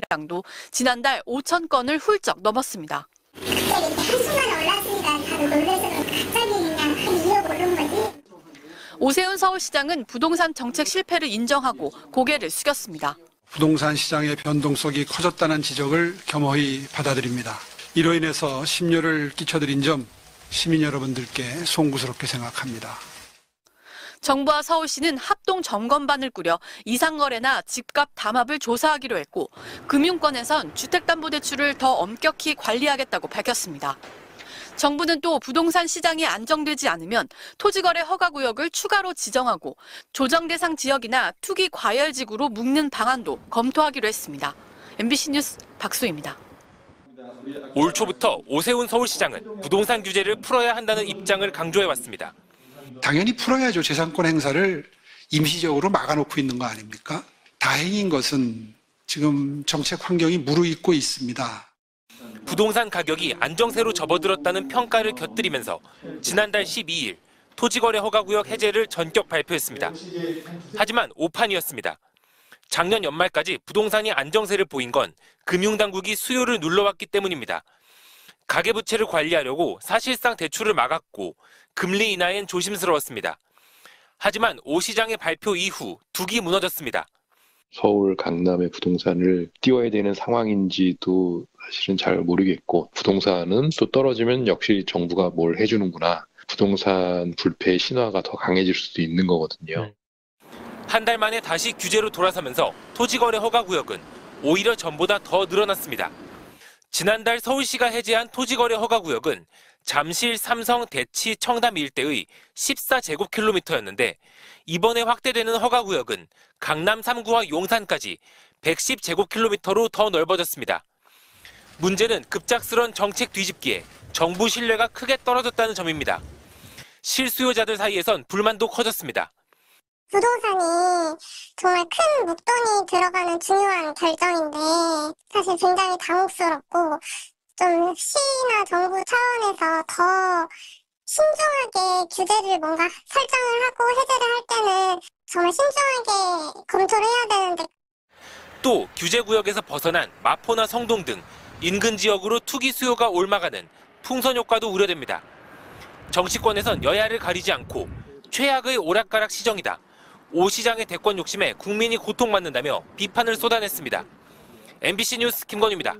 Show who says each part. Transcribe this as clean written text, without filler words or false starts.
Speaker 1: 거래량도 지난달 5천 건을 훌쩍 넘었습니다.
Speaker 2: 갑자기 한순간에 올랐으니까 다들 놀라서 갑자기 그냥 2억 오른 거지.
Speaker 1: 오세훈 서울시장은 부동산 정책 실패를 인정하고 고개를 숙였습니다.
Speaker 3: 부동산 시장의 변동성이 커졌다는 지적을 겸허히 받아들입니다. 이로 인해서 심려를 끼쳐드린 점 시민 여러분들께 송구스럽게 생각합니다.
Speaker 1: 정부와 서울시는 합동 점검반을 꾸려 이상거래나 집값 담합을 조사하기로 했고 금융권에선 주택담보대출을 더 엄격히 관리하겠다고 밝혔습니다. 정부는 또 부동산 시장이 안정되지 않으면 토지거래 허가구역을 추가로 지정하고 조정 대상 지역이나 투기 과열지구로 묶는 방안도 검토하기로 했습니다. MBC 뉴스 박수희입니다.
Speaker 4: 올 초부터 오세훈 서울시장은 부동산 규제를 풀어야 한다는 입장을 강조해왔습니다.
Speaker 3: 당연히 풀어야죠. 재산권 행사를 임시적으로 막아놓고 있는 거 아닙니까? 다행인 것은 지금 정책 환경이 무르익고 있습니다.
Speaker 4: 부동산 가격이 안정세로 접어들었다는 평가를 곁들이면서 지난달 12일 토지거래 허가구역 해제를 전격 발표했습니다. 하지만 오판이었습니다. 작년 연말까지 부동산이 안정세를 보인 건 금융당국이 수요를 눌러왔기 때문입니다. 가계부채를 관리하려고 사실상 대출을 막았고 금리 인하엔 조심스러웠습니다. 하지만 오 시장의 발표 이후 둑이 무너졌습니다.
Speaker 5: 서울, 강남의 부동산을 띄워야 되는 상황인지도 사실은 잘 모르겠고 부동산은 또 떨어지면 역시 정부가 뭘 해주는구나. 부동산 불패의 신화가 더 강해질 수도 있는 거거든요.
Speaker 4: 한 달 만에 다시 규제로 돌아서면서 토지거래 허가구역은 오히려 전보다 더 늘어났습니다. 지난달 서울시가 해제한 토지거래 허가구역은 잠실, 삼성, 대치, 청담 일대의 14제곱킬로미터였는데 이번에 확대되는 허가구역은 강남 3구와 용산까지 110제곱킬로미터로 더 넓어졌습니다. 문제는 급작스런 정책 뒤집기에 정부 신뢰가 크게 떨어졌다는 점입니다. 실수요자들 사이에선 불만도 커졌습니다.
Speaker 2: 부동산이 정말 큰 목돈이 들어가는 중요한 결정인데 사실 굉장히 당혹스럽고 좀 시나 정부 차원에서 더 신중하게 규제를 뭔가 설정을 하고 해제를 할 때는 정말 신중하게 검토를 해야 되는데
Speaker 4: 또 규제구역에서 벗어난 마포나 성동 등 인근 지역으로 투기 수요가 옮아가는 풍선 효과도 우려됩니다. 정치권에선 여야를 가리지 않고 최악의 오락가락 시정이다. 오 시장의 대권 욕심에 국민이 고통받는다며 비판을 쏟아냈습니다. MBC 뉴스 김건희입니다.